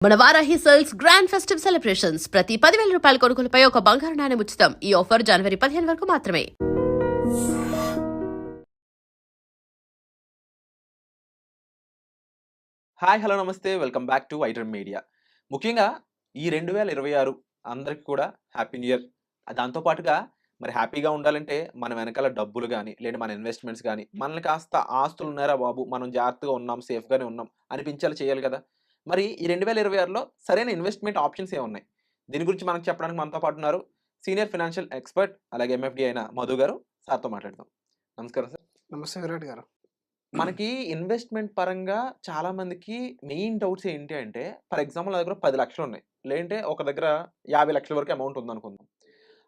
మన Varahi sales grand festive celebrations ప్రతి 10,000 రూపాయల కొనుగోలుపై ఒక బంగారు నాణెం ఉచితం. ఈ ఆఫర్ జనవరి 15 వరకు మాత్రమే. హాయ్ హలో నమస్తే welcome back to iDream media. ముఖ్యంగా ఈ 2026 అందరికి కూడా హ్యాపీ న్యూ ఇయర్. దాంతో పాటుగా మరి హ్యాపీగా ఉండాలంటే మన వెనకాల డబ్బులు గానీ, లేదా మన ఇన్వెస్ట్మెంట్స్ గానీ, మనల్ని కాస్త ఆస్తులు ఉన్నారా బాబు, మనం జాగ్రత్తగా ఉన్నాం, సేఫ్‌గానే ఉన్నాం అనిపించేలా చేయాలి కదా! మరి ఈ 2026లో సరైన ఇన్వెస్ట్‌మెంట్ ఆప్షన్స్ ఏమున్నాయి? దీని గురించి మనకు చెప్పడానికి మనతో పాటు ఉన్నారు సీనియర్ ఫైనాన్షియల్ ఎక్స్‌పర్ట్ అలాగే ఎంఎఫ్‌డి అయిన మధు గారు. సార్‌తో మాట్లాడదాం. నమస్కారం సార్. నమస్తే విరాట్ గారు. మనకి ఇన్వెస్ట్‌మెంట్ పరంగా చాలా మందికి మెయిన్ డౌట్స్ ఏంటి అంటే, ఫర్ ఎగ్జాంపుల్ నా దగ్గర 10,00,000 ఉన్నాయి. లేదంటే ఒక దగ్గర 50,00,000 వరకు అమౌంట్ ఉందనుకుందాం.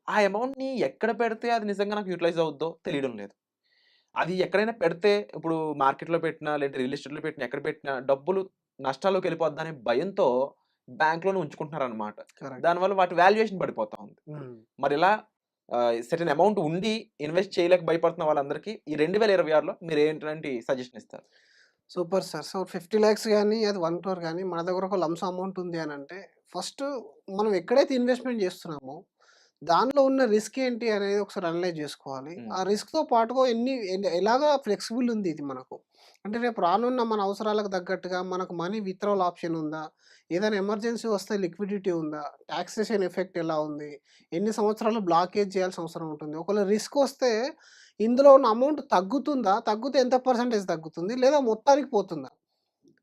ఆ అమౌంట్‌ని ఎక్కడ పెడితే అది నిజంగా నాకు యుటిలైజ్ అవుద్దో తెలియడం లేదు. అది ఎక్కడైనా పెడితే ఇప్పుడు మార్కెట్‌లో పెట్టినా, లేదంటే రియల్ ఎస్టేట్‌లో పెట్టినా, ఎక్కడ పెట్టినా డబ్బులు నష్టాల్లోకి వెళ్ళిపోద్దనే భయంతో బ్యాంక్‌లోనే ఉంచుకుంటున్నారన్నమాట. కరెక్ట్. దానివల్ల వాటి వాల్యుయేషన్ పడిపోతా ఉంది. హ్మ్. మరిలా సెర్టైన్ అమౌంట్ ఉండి ఇన్వెస్ట్ చేయలేక భయపడుతున్న వాళ్ళందరికీ ఈ 2026లో మీరు ఎటువంటి సజెషన్ ఇస్తారు? Super sir. సో, 50,00,000 గాని, అది 1,00,00,000 గాని మన దగ్గర ఒక లంప్ సమ్ అమౌంట్ ఉంది అనంటే, ఫస్ట్ మనం ఎక్కడైతే ఇన్వెస్ట్‌మెంట్ చేస్తున్నామో, దానిలో ఉన్న రిస్క్ ఏంటి అనేది ఒకసారి అనలైజ్ చేసుకోవాలి. హ్మ్. ఆ రిస్క్‌తో పాటుగా ఎలాగా ఫ్లెక్సిబుల్ ఉంది ఇది మనకు. అంటే రేపు రానున్న మన అవసరాలకు తగ్గట్టుగా మనకు మనీ విత్‌డ్రావల్ ఆప్షన్ ఉందా? ఏదైనా ఎమర్జెన్సీ వస్తే లిక్విడిటీ ఉందా? టాక్సేషన్ ఎఫెక్ట్ ఎలా ఉంది? ఎన్ని సంవత్సరాలు బ్లాకేజ్ చేయాల్సిన అవసరం ఉంటుంది? ఒకవేళ రిస్క్ వస్తే ఇందులో ఉన్న అమౌంట్ తగ్గుతుందా? తగ్గితే ఎంత పర్సెంటేజ్ తగ్గుతుంది? లేదా మొత్తానికి పోతుందా?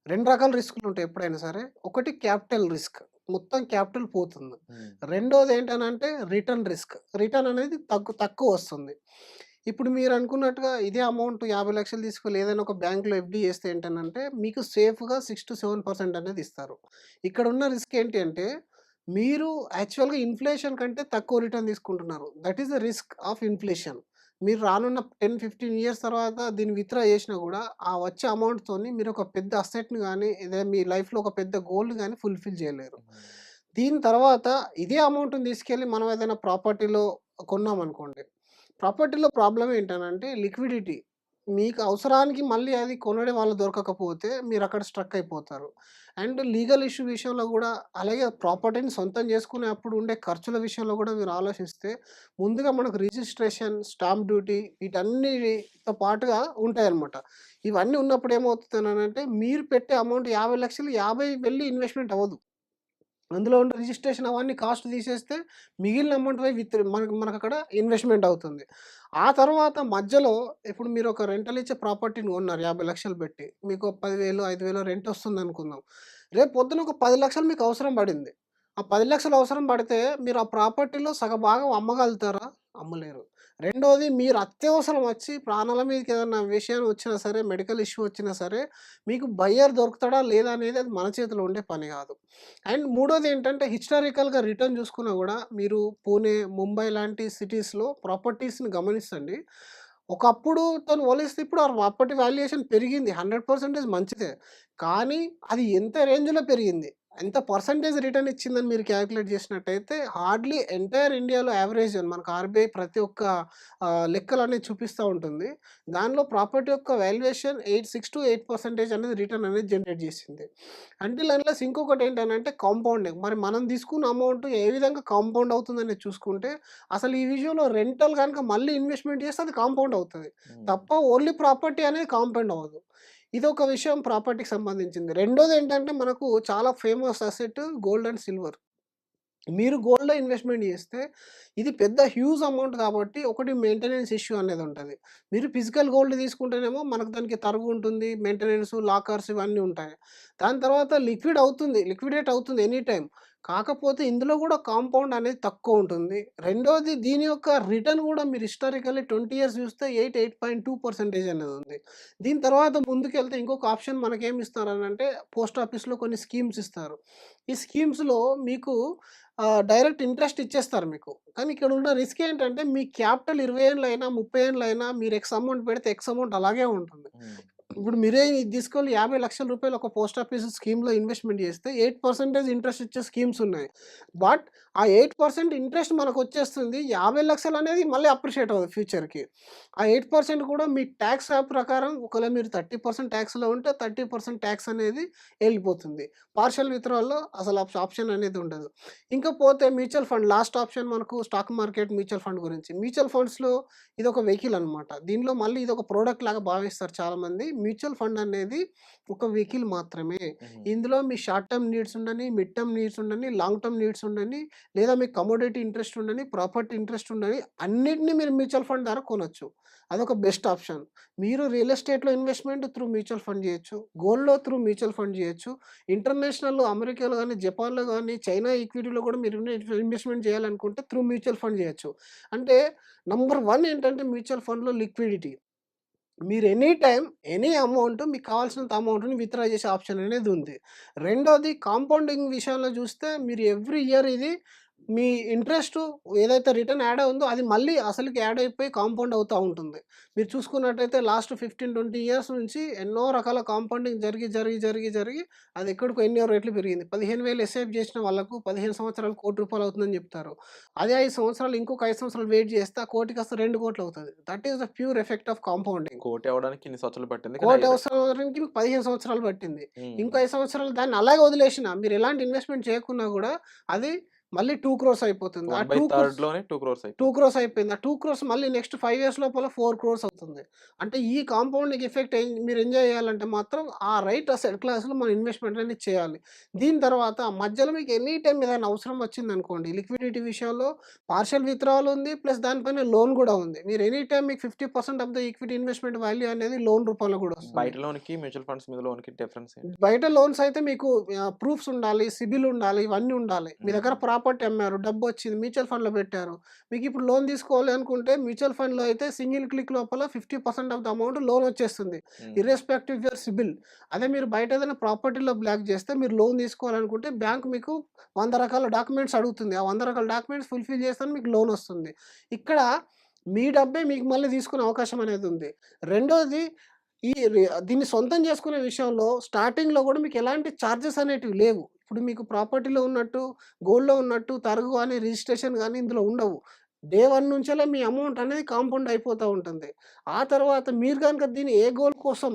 2 రకాల రిస్కులుంటాయి ఎప్పుడైనా సరే. ఒకటి క్యాపిటల్ రిస్క్. మొత్తం క్యాపిటల్ పోతుంది. హ్మ్. రెండోదేంటనంటే రిటర్న్ రిస్క్. రిటర్న్ అనేది తక్కువొస్తుంది. ఇప్పుడు మీరనుకున్నట్టుగా ఇదే అమౌంట్ 50,00,000 తీసుకెళ్ళి ఏదైనా ఒక బ్యాంక్‌లో ఎఫ్‌డి చేస్తే ఏంటనంటే మీకు సేఫ్‌గా 6-7% అనేది ఇస్తారు. ఇక్కడున్న రిస్క్ ఏంటి అంటే మీరు యాక్చువల్‌గా ఇన్‌ఫ్లేషన్ కంటే తక్కువ రిటర్న్ తీసుకుంటున్నారు. That is the risk of inflation. మీరు రానున్న 10, 15 ఇయర్స్ తర్వాత దీన్ని విత్‌డ్రా చేసినా గూడా, ఆ వచ్చే అమౌంట్‌తోని మీరొక పెద్ద అసెట్‌ని గాని, ఏదైనా మీ లైఫ్‌లో ఒక పెద్ద గోల్‌ని గాని ఫుల్‌ఫిల్ చేయలేరు. హ్మ్. దీని తర్వాత ఇదే అమౌంట్‌ని తీసుకెళ్ళి మనం ఏదైనా ప్రాపర్టీలో కొన్నామనుకోండి. ప్రాపర్టీలో ప్రాబ్లమ్ ఏంటనంటే లిక్విడిటీ. మీకు అవసరానికి మళ్ళీ అది కొనడం వాళ్ళు దొరకకపోతే మీరక్కడ స్ట్రక్ అయిపోతారు. అండ్ లీగల్ ఇష్యూ విషయంలో గూడా అలాగే ప్రాపర్టీని సొంతం చేసుకునేప్పుడు ఉండే ఖర్చుల విషయంలో గూడా మీరు ఆలోచిస్తే ముందుగా మనకు రిజిస్ట్రేషన్, స్టాంప్ డ్యూటీ వీటన్నిటితో పాటుగా ఉంటాయన్నమాట. ఇవన్నీ ఉన్నప్పుడు ఏమవుతుందనంటే మీరు పెట్టే అమౌంట్ 50,00,000 50 వెళ్లి ఇన్వెస్ట్‌మెంట్ అవ్వదు. అందులో ఉన్న రిజిస్ట్రేషన్ అవన్నీ కాస్ట్ తీసేస్తే మిగిలిన అమౌంట్ పోయి మనకక్కడ ఇన్వెస్ట్‌మెంట్ అవుతుంది. ఆ తర్వాత మధ్యలో ఇప్పుడు మీరు ఒక రెంటల్ ఇచ్చే ప్రాపర్టీని కొన్నారు 50,00,000 పెట్టి. మీకు 10,000, 5,000 రెంట్ వస్తుందనుకుందాం. రేపు పొద్దున ఒక 10,00,000 మీకు అవసరం పడింది. ఆ 10,00,000 అవసరం పడితే మీరు ఆ ప్రాపర్టీలో సగభాగం అమ్మగలుగుతారా? అమ్మలేరు. రెండోది మీరు అత్యవసరం వచ్చి ప్రాణాల మీదకి ఏదన్నా విషయం వచ్చినా సరే, మెడికల్ ఇష్యూ వచ్చినా సరే, మీకు బయ్యర్ దొరుకుతాడా లేదా అనేది అది మన చేతిలో ఉండే పని కాదు. అండ్ మూడోదేంటంటే హిస్టారికల్‌గా రిటర్న్ చూసుకున్నా గూడా మీరు పూణే, ముంబై లాంటి సిటీస్‌లో ప్రాపర్టీస్‌ని గమనించండి. ఒకప్పుడుతోని పోలిస్తే ఇప్పుడు ఆ ప్రాపర్టీ వాల్యుయేషన్ పెరిగింది. 100% మంచిదే. కానీ అది ఎంత రేంజ్‌లో పెరిగింది? ఎంత పర్సెంటేజ్ రిటర్న్ ఇచ్చిందని మీరు కాలిక్యులేట్ చేసినట్టయితే హార్డ్‌లీ ఎంటైర్ ఇండియాలో యావరేజ్ మనకు ఆర్‌బీఐ ప్రతి ఒక్క లెక్కలనేది చూపిస్తా ఉంటుంది. దానిలో ప్రాపర్టీ యొక్క వాల్యుయేషన్ 6-8% అనేది రిటర్న్ అనేది జనరేట్ చేసింది. అంటిల్ అన్లెస్ ఇంకొకటేంటనంటే కాంపౌండింగ్. మరి మనం తీసుకున్న అమౌంట్ ఏ విధంగా కాంపౌండ్ అవుతుందనేది చూసుకుంటే, అసలు ఈ విషయంలో రెంటల్ గనుక మళ్ళీ ఇన్వెస్ట్‌మెంట్ చేస్తే అది కాంపౌండ్ అవుతది. హ్మ్. తప్ప ఓన్లీ ప్రాపర్టీ అనేది కాంపౌండ్ అవ్వదు. ఇదొక విషయం ప్రాపర్టీకి సంబంధించింది. రెండోదేంటంటే మనకు చాలా famous asset gold and silver. మీరు గోల్డ్‌లో ఇన్వెస్ట్‌మెంట్ చేస్తే, ఇది పెద్ద హ్యూజ్ అమౌంట్ కాబట్టి ఒకటి మెయింటెనెన్స్ ఇష్యూ అనేదుంటది. మీరు ఫిజికల్ గోల్డ్ తీసుకుంటేనేమో మనకు దానికి తరుగు ఉంటుంది. మెయింటెనెన్స్, లాకర్స్ ఇవన్నీ ఉంటాయి. దాని తర్వాత లిక్విడేట్ అవుతుంది ఎనీ టైమ్. కాకపోతే ఇందులో గూడా కాంపౌండ్ అనేది తక్కువుంటుంది. రెండోది దీని యొక్క రిటర్న్ గూడా మీరు హిస్టారికల్లీ 20 ఇయర్స్ చూస్తే 8.2% అనేదుంది. దీని తర్వాత ముందుకెళ్తే ఇంకొక ఆప్షన్ మనకేమిస్తారనంటే పోస్ట్ ఆఫీస్‌లో కొన్ని స్కీమ్స్ ఇస్తారు. ఈ స్కీమ్స్‌లో మీకు డైరెక్ట్ ఇంట్రెస్ట్ ఇచ్చేస్తారు మీకు. కానీ ఇక్కడున్న రిస్క్ ఏంటంటే మీ క్యాపిటల్ 20 ఏళ్లైనా, 30 ఏళ్లైనా మీరు ఎక్స్ అమౌంట్ పెడితే ఎక్స్ అమౌంట్ అలాగే ఉంటుంది. హ్మ్. ఇప్పుడు మీరే ఇది తీసుకెళ్ళి రూ. 50,00,000 ఒక పోస్ట్ ఆఫీస్ స్కీమ్‌లో ఇన్వెస్ట్‌మెంట్ చేస్తే 8% ఇంట్రెస్ట్ ఇచ్చే స్కీమ్స్ ఉన్నాయి. బట్ ఆ 8% ఇంట్రెస్ట్ మనకొచ్చేస్తుంది. 50,00,000 అనేది మళ్ళీ అప్రిషియేట్ అవ్వదు ఫ్యూచర్‌కి. ఆ 8% కూడా మీ టాక్స్ యాప్ ప్రకారం ఒకవేళ మీరు 30% టాక్స్‌లో ఉంటే 30% టాక్స్ అనేది ఎళ్ళిపోతుంది. పార్షియల్ విత్‌డ్రా‌ల్‌లో అసలు ఆప్షన్ అనేది ఉండదు. ఇంకా పోతే మ్యూచువల్ ఫండ్ లాస్ట్ ఆప్షన్ మనకు స్టాక్ మార్కెట్, మ్యూచువల్ ఫండ్ గురించి. మ్యూచువల్ ఫండ్స్‌లో ఇదొక వెహికల్ అనమాట. దీనిలో మళ్ళీ ఇదొక ప్రొడక్ట్ లాగా భావిస్తారు చాలామంది. మ్యూచువల్ ఫండ్ అనేది ఒక వెహికల్ మాత్రమే. హుహు. ఇందులో మీ షార్ట్ టర్మ్ నీడ్స్ ఉండని, మిడ్ టర్మ్ నీడ్స్ ఉండని, లాంగ్ టర్మ్ నీడ్స్ ఉండని, లేదా మీకు కమోడిటీ ఇంట్రెస్ట్ ఉండని, ప్రాపర్టీ ఇంట్రెస్ట్ ఉండని అన్నిటిని మీరు మ్యూచువల్ ఫండ్ ద్వారా కొనొచ్చు. అదొక బెస్ట్ ఆప్షన్. మీరు రియల్ ఎస్టేట్‌లో ఇన్వెస్ట్‌మెంట్ త్రూ మ్యూచువల్ ఫండ్ చేయొచ్చు. గోల్డ్‌లో త్రూ మ్యూచువల్ ఫండ్ చేయొచ్చు. ఇంటర్నేషనల్‌లో అమెరికాలో గాని, జపాన్‌లో గాని, చైనా ఈక్విటీలో కూడా మీరు ఇన్వెస్ట్‌మెంట్ చేయాలనుకుంటే త్రూ మ్యూచువల్ ఫండ్ చేయొచ్చు. అంటే నంబర్ 1 ఏంటంటే మ్యూచువల్ ఫండ్‌లో లిక్విడిటీ. మీరు ఎనీ టైమ్, ఎనీ అమౌంట్ మీకు కావాల్సినంత అమౌంట్‌ని విత్‌డ్రా చేసే ఆప్షన్ అనేది ఉంది. రెండోది కాంపౌండింగ్ విషయంలో చూస్తే మీరు ఎవ్రీ ఇయర్ ఇది మీ ఇంట్రెస్టు ఏదైతే రిటర్న్ యాడ్ అవుందో అది మళ్ళీ అసలుకి యాడ్ అయిపోయి కాంపౌండ్ అవుతా ఉంటుంది. మీరు చూసుకున్నట్టయితే లాస్ట్ 15, 20 ఇయర్స్ నుంచి ఎన్నో రకాల కాంపౌండింగ్ జరిగి అది ఎక్కడికో ఎన్నో రెట్లు పెరిగింది. 15,000 ఎస్ఐపి చేసిన వాళ్ళకు 15 సంవత్సరాలకు రూ. 1,00,00,000 అవుతుందని చెప్తారు. అదే 5 సంవత్సరాలు ఇంకొక 5 సంవత్సరాలు వెయిట్ చేస్తే ఆ కోటి కాస్త 2,00,00,000 అవుతది. That is the pure effect of compounding. కోటి అవ్వడానికి ఇన్ని సంవత్సరాలు పట్టింది. కానీ కోటి 5 అవసరానికి మీకు 15 సంవత్సరాలు పట్టింది. ఇంకో హ్మ్. 5 సంవత్సరాలు దాన్ని అలాగే వదిలేసినా మీరు ఎలాంటి ఇన్వెస్ట్‌మెంట్ చేయకున్నా గూడా అది మళ్ళీ 2,00,00,000 అయిపోతుంది. ఆ 2,00,00,000 1/3 2,00,00,000 2 అయిపోతుంది. క్రోర్స్ అయిపోయింది. ఆ 2 క్రోర్స్ మళ్ళీ నెక్స్ట్ 5 ఇయర్స్ లోపల 4 క్రోర్స్ అవుతుంది. అంటే ఈ కాంపౌండింగ్ ఎఫెక్ట్ మీరు ఎంజాయ్ చేయాలంటే మాత్రం ఆ రైట్ అసెట్ క్లాస్‌లో మనం ఇన్వెస్ట్‌మెంట్ అనేది చేయాలి. దీని తర్వాత మధ్యలో మీకు ఎనీ టైమ్ ఏదైనా అవసరం వచ్చిందనుకోండి, లిక్విడిటీ విషయంలో పార్షియల్ విత్‌డ్రావల్ ఉంది. ప్లస్ దానిపైన లోన్ గూడా ఉంది. మీరు ఎనీ టైమ్ మీకు 50% of the equity investment value అనేది లోన్ రూపంలో గూడా వస్తుంది. బయట లోన్‌కి, మ్యూచువల్ ఫండ్స్ మీద లోన్‌కి డిఫరెన్స్ ఏంటి? బయట లోన్స్ అయితే మీకు ప్రూఫ్స్ ఉండాలి, సిబిల్ ఉండాలి, ఇవన్నీ ఉండాలి. మీ దగ్గర హ్మ్. ప్రాపర్టీ అమ్మారు, డబ్బొచ్చింది, మ్యూచువల్ ఫండ్‌లో పెట్టారు. మీకిప్పుడు లోన్ తీసుకోవాలి అనుకుంటే మ్యూచువల్ ఫండ్‌లో అయితే సింగిల్ క్లిక్ లోపల 50% ఆఫ్ ద అమౌంట్ లోన్ వచ్చేస్తుంది. హ్మ్. Irrespective your CIBIL. అదే మీరు బయట ఏదైనా ప్రాపర్టీలో బ్లాక్ చేస్తే మీరు లోన్ తీసుకోవాలనుకుంటే బ్యాంక్ మీకు 100 రకాల డాక్యుమెంట్స్ అడుగుతుంది. ఆ 100 రకాల డాక్యుమెంట్స్ ఫుల్‌ఫిల్ చేస్తేనే మీకు లోన్ వస్తుంది. ఇక్కడ మీ డబ్బే మీకు మళ్ళీ తీసుకునే అవకాశం అనేది ఉంది. రెండోది ఈ దీన్ని సొంతం చేసుకునే విషయంలో స్టార్టింగ్‌లో గూడా మీకెలాంటి చార్జెస్ అనేటివి లేవు. ఇప్పుడు మీకు ప్రాపర్టీలో ఉన్నట్టు, గోల్డ్‌లో ఉన్నట్టు తరుగు గాని, రిజిస్ట్రేషన్ గాని ఇందులో ఉండవు. డే 1 నుంచెల్లా మీ అమౌంట్ అనేది కాంపౌండ్ అయిపోతా ఉంటుంది. ఆ తర్వాత మీరు గనుక దీన్ని ఏ గోల్ కోసం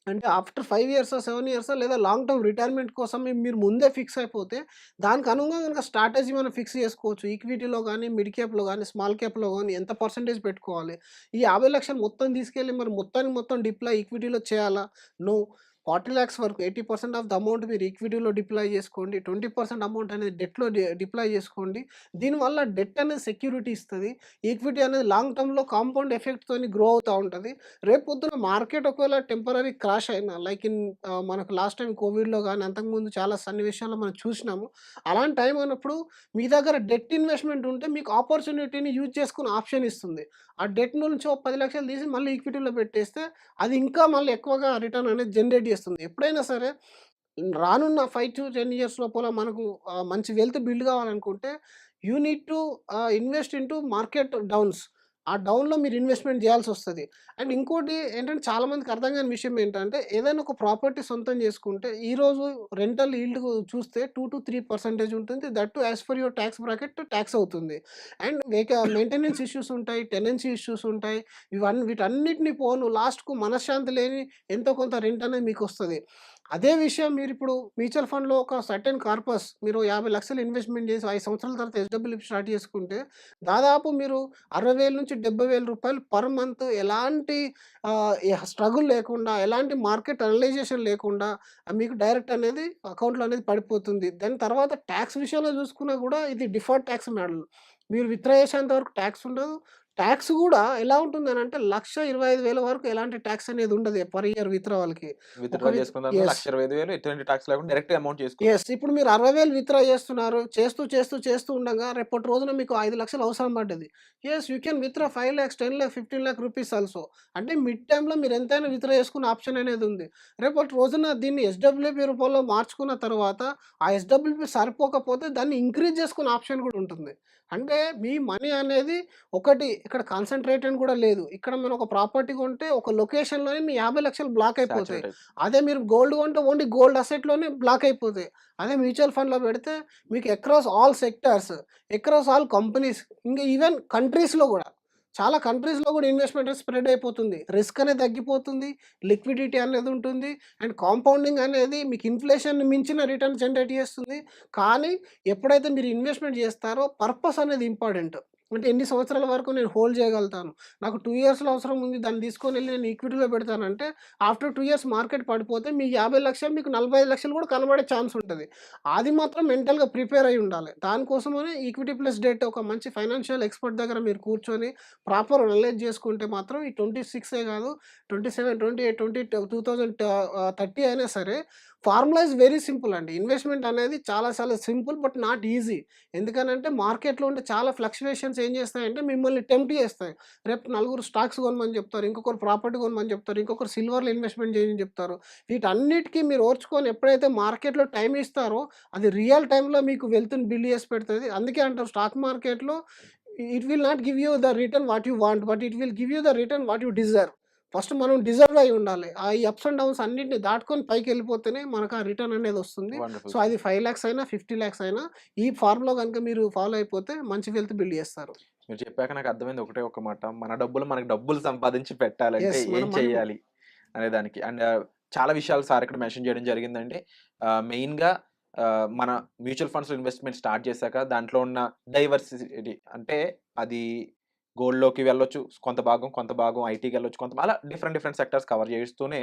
అంటే ఆఫ్టర్ 5 ఇయర్సో, 7 ఇయర్సో లేదా లాంగ్ టర్మ్ రిటైర్మెంట్ కోసం మీరు ముందే ఫిక్స్ అయిపోతే, దానికి అనుగుణంగా గనుక స్ట్రాటజీ మనం ఫిక్స్ చేసుకోవచ్చు. ఈక్విటీలో గాని, మిడ్ క్యాప్‌లో గాని, స్మాల్ క్యాప్‌లో గాని ఎంత పర్సెంటేజ్ పెట్టుకోవాలి. ఈ 50,00,000 మొత్తం తీసుకెళ్ళి మరి మొత్తానికి మొత్తం డిప్లాయ్ ఈక్విటీలో చేయాలా? నో. 40,00,000 వరకు 80% ఆఫ్ ద అమౌంట్ మీరు ఈక్విటీలో డిప్లాయ్ చేసుకోండి. 20% అమౌంట్ అనేది డెట్‌లో డిప్లాయ్ చేసుకోండి. దీనివల్ల డెట్ అనేది సెక్యూరిటీ ఇస్తది. ఈక్విటీ అనేది లాంగ్ టర్మ్‌లో కాంపౌండ్ ఎఫెక్ట్‌తోని గ్రో అవుతా ఉంటది. రేపొద్దున మార్కెట్ ఒకవేళ టెంపరరీ క్రాష్ అయినా లైక్ మనకు లాస్ట్ టైమ్ కోవిడ్‌లో గాని, అంతకుముందు చాలా సన్నివేశాల్లో మనం చూసినాము. అలాంటి టైం ఉన్నప్పుడు మీ దగ్గర డెట్ ఇన్వెస్ట్‌మెంట్ ఉంటే మీకు ఆపర్చునిటీని యూజ్ చేసుకునే ఆప్షన్ ఇస్తుంది. ఆ డెట్ నుంచి ఓ 10,00,000 తీసి మళ్ళీ ఈక్విటీలో పెట్టేస్తే అది ఇంకా మళ్ళీ ఎక్కువగా రిటర్న్ అనేది జనరేట్ చేస్తుంది. ఎప్పుడైనా సరే రానున్న 5-10 ఇయర్స్ లోపల మనకు మంచి వెల్త్ బిల్డ్ కావాలనుకుంటే you need to invest into market downs. ఆ డౌన్‌లో మీరు ఇన్వెస్ట్‌మెంట్ చేయాల్సొస్తది. అండ్ ఇంకోటి ఏంటంటే చాలా మందికి అర్థం కాని విషయం ఏంటంటే ఏదైనా ఒక ప్రాపర్టీ సొంతం చేసుకుంటే ఈరోజు రెంటల్ ఈల్డ్ చూస్తే 2-3% ఉంటుంది. That too as per your tax bracket tax అవుతుంది. అండ్ మెయింటెనెన్స్ ఇష్యూస్ ఉంటాయి. టెనెన్సీ ఇష్యూస్ ఉంటాయి. వీటన్నిటిని పోను లాస్ట్‌కు మనశ్శాంతి లేని ఎంతో కొంత రెంట్ అనేది మీకొస్తది. అదే విషయం మీరిప్పుడు మ్యూచువల్ ఫండ్‌లో ఒక సర్టెన్ కార్పస్ మీరు 50,00,000 ఇన్వెస్ట్‌మెంట్ చేసి 5 సంవత్సరాల తర్వాత ఎస్‌డబ్ల్యూపీ స్టార్ట్ చేసుకుంటే దాదాపు మీరు 60,000-70,000 పర్ మంత్ ఎలాంటి స్ట్రగుల్ లేకుండా, ఎలాంటి మార్కెట్ అనలైజేషన్ లేకుండా మీకు డైరెక్ట్ అనేది అకౌంట్‌లో అనేది పడిపోతుంది. దాని తర్వాత టాక్స్ విషయంలో చూసుకున్నా కూడా ఇది డిఫర్డ్ టాక్స్ మోడల్. మీరు విత్‌డ్రా చేసేంత వరకు టాక్స్ ఉండదు. టాక్స్ గూడా ఎలా ఉంటుందనంటే 1,25,000 వరకు ఎలాంటి టాక్స్ అనేది ఉండదు పర్ ఇయర్ విత్‌డ్రావల్‌కి. ఒక విత్‌డ్రా చేసుకున్న దాంట్లో యెస్. 1,25,000 ఎటువంటి టాక్స్ లేకుండా డైరెక్ట్ అమౌంట్ చేసుకోవచ్చు. యెస్. ఇప్పుడు మీరు 60,000 విత్‌డ్రా చేస్తున్నారు. చేస్తూ ఉండంగా రేపటి రోజున మీకు 5,00,000 అవసరం పడ్డది. Yes. You can withdraw 5,00,000, 10,00,000, 15,00,000 rupees also. అంటే మిడ్ టైమ్‌లో మీరు ఎంతైనా విత్‌డ్రా చేసుకునే ఆప్షన్ అనేది ఉంది. రేపటి రోజున దీన్ని ఎస్‌డబ్ల్యూపీ రూపంలో మార్చుకున్న తర్వాత ఆ ఎస్‌డబ్ల్యూపీ సరిపోకపోతే దాన్ని ఇంక్రీజ్ చేసుకునే ఆప్షన్ కూడా ఉంటుంది. అంటే మీ మనీ అనేది ఒకటి ఇక్కడ కాన్సంట్రేటెడ్ కూడా లేదు. ఇక్కడ మనం ఒక ప్రాపర్టీ కొంటే ఒక లొకేషన్‌లోనే మీ 50,00,000 బ్లాక్ అయిపోతాయి. సాచురేట్ అదే మీరు గోల్డ్ కొంటే ఓన్లీ గోల్డ్ అసెట్‌లోనే బ్లాక్ అయిపోతాయి. అదే మ్యూచువల్ ఫండ్‌లో పెడితే మీకు across all sectors, across all companies, ఇంకా ఈవెన్ కంట్రీస్‌లో కూడా చాలా కంట్రీస్‌లో కూడా ఇన్వెస్ట్‌మెంట్ స్ప్రెడ్ అయిపోతుంది. రిస్క్ అనేది తగ్గిపోతుంది. లిక్విడిటీ అనేది ఉంటుంది. అండ్ కాంపౌండింగ్ అనేది మీకు ఇన్‌ఫ్లేషన్‌ని మించిన రిటర్న్ జనరేట్ చేస్తుంది. కానీ ఎప్పుడైతే మీరు ఇన్వెస్ట్‌మెంట్ చేస్తారో పర్పస్ అనేది ఇంపార్టెంట్. అంటే ఎన్ని సంవత్సరాల వరకు నేను హోల్డ్ చేయగలుగుతాను. నాకు 2 ఇయర్స్‌లో అవసరం ఉంది. దాన్ని తీసుకొనెళ్ళి నేను ఈక్విటీలో పెడతానంటే ఆఫ్టర్ 2 ఇయర్స్ మార్కెట్ పడిపోతే మీ 50,00,000 మీకు 45,00,000 కూడా కనబడే ఛాన్స్ ఉంటది. అది మాత్రం మెంటల్‌గా ప్రిపేర్ అయ్యి ఉండాలి. దానికోసమనే ఈక్విటీ ప్లస్ డెట్ ఒక మంచి ఫైనాన్షియల్ ఎక్స్‌పర్ట్ దగ్గర మీరు కూర్చొని ప్రాపర్ అనలైజ్ చేసుకుంటే మాత్రం ఈ 26 కాదు 27, 28, 2030 అయినా సరే ఫార్ములా ఈస్ వెరీ సింపుల్ అండి. ఇన్వెస్ట్‌మెంట్ అనేది చాలా చాలా సింపుల్ బట్ నాట్ ఈజీ. ఎందుకనంటే మార్కెట్‌లో ఉండే చాలా ఫ్లక్చుయేషన్స్ ఏం చేస్తాయంటే మిమ్మల్ని టెంప్ట్ చేస్తాయి. రేపు నలుగురు స్టాక్స్ కొనమని చెప్తారు. ఇంకొకరు ప్రాపర్టీ కొనమని చెప్తారు. ఇంకొకరు సిల్వర్‌లో ఇన్వెస్ట్‌మెంట్ చేయమని చెప్తారు. వీటన్నిటికి మీరు ఓర్చుకొని ఎప్పుడైతే మార్కెట్‌లో టైమ్ ఇస్తారో అది రియల్ టైమ్‌లో మీకు వెల్త్‌ని బిల్డ్ చేసి పెడతది. అందుకే అంటారు స్టాక్ మార్కెట్‌లో it will not give you the return what you want but it will give you the return what you deserve. First మనం డిజర్వ్ అయ్యి ఉండాలి. ఈ అప్స్ అండ్ డౌన్స్ అన్నిటిని దాటుకొని పైకెళ్ళిపోతేనే మనకు ఆ రిటర్న్ అనేది వస్తుంది. వండర్‌ఫుల్ సో, అది 5,00,000 అయినా, 50,00,000 అయినా ఈ ఫార్ములా గనుక మీరు ఫాలో అయిపోతే మంచి వెల్త్ బిల్డ్ చేస్తారు. మీరు చెప్పాక నాకు అర్థమైంది ఒకటే ఒక మాట. మన డబ్బులు మనకు డబ్బులు సంపాదించి పెట్టాలంటే యెస్. ఏం చేయాలి అనే దానికి. అండ్ చాలా విషయాలు సార్ ఇక్కడ మెన్షన్ చేయడం జరిగిందండి. మెయిన్‌గా మన మ్యూచువల్ ఫండ్స్‌లో ఇన్వెస్ట్‌మెంట్ స్టార్ట్ చేశాక దాంట్లో ఉన్న డైవర్సిటీ అంటే అది గోల్డ్‌లోకి వెళ్ళొచ్చు. కొంత భాగం ఐటీకి వెళ్ళొచ్చు. అలా డిఫరెంట్ సెక్టార్స్ కవర్ చేస్తూనే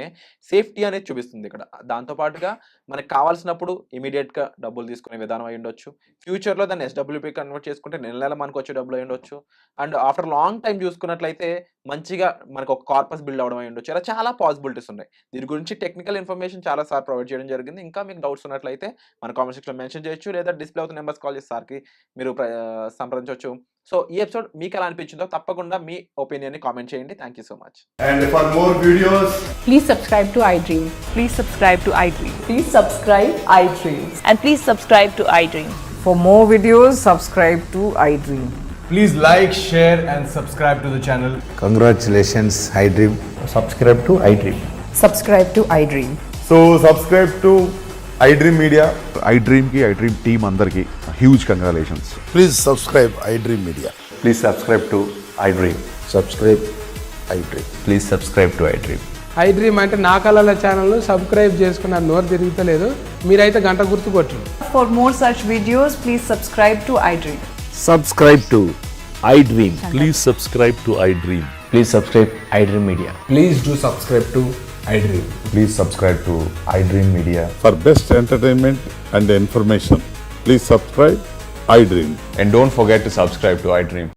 సేఫ్టీ అనేది చూపిస్తుంది ఇక్కడ. దాంతో పాటుగా మనకు కావాల్సినప్పుడు ఇమ్మీడియేట్‌గా డబ్బులు తీసుకునే విధానం అయ్యుండొచ్చు. ఫ్యూచర్‌లో దాన్ని ఎస్‌డబ్ల్యూపీ కన్వర్ట్ చేసుకుంటే నెల మనకొచ్చే డబ్బులు అయ్యుండొచ్చు. అండ్ ఆఫ్టర్ లాంగ్ టైమ్ చూసుకున్నట్లయితే మంచిగా మనకు ఒక కార్పస్ బిల్డ్ అవ్వడం అయ్యుండొచ్చు. ఇలా చాలా పాసిబిలిటీస్ ఉన్నాయి. దీని గురించి టెక్నికల్ ఇన్ఫర్మేషన్ చాలా సార్ ప్రొవైడ్ చేయడం జరిగింది. ఇంకా మీకు డౌట్స్ ఉన్నట్లయితే మన కామెంట్ సెక్షన్‌లో మెన్షన్ చేయొచ్చు. లేదా డిస్‌ప్లే అవుతున్న నంబర్స్ కాల్ చేసి సార్‌కి మీరు సంప్రదించవచ్చు. సో, ఈ ఎపిసోడ్ మీకెలా అనిపించిందో తప్పకుండా మీ ఒపీనియన్‌ని కామెంట్ చేయండి. Thank you so much. And for more videos, Please subscribe to iDream. Please subscribe to iDream. Please subscribe iDream. And please subscribe to iDream. For more videos, subscribe to iDream. please like, share, and subscribe to the channel. Congratulations, iDream. Subscribe to iDream. Subscribe to iDream. So subscribe to iDream Media. iDream की iDream team अंदर की huge congratulations. Please subscribe iDream Media. Please subscribe to iDream. Subscribe iDream. Please subscribe to iDream. iDream అంటే నా కళల ఛానల్ను subscribe చేసుకున్న నోరు తిరుగుతలేదు. మీరైతే గంట గుర్తు కొట్టండి. For more such videos, please subscribe to iDream. Subscribe to iDream. Please subscribe to iDream. Please subscribe iDream Media. Please do subscribe to iDream. Please subscribe to iDream Media. For best entertainment and information, please subscribe iDream. And don't forget to subscribe to iDream.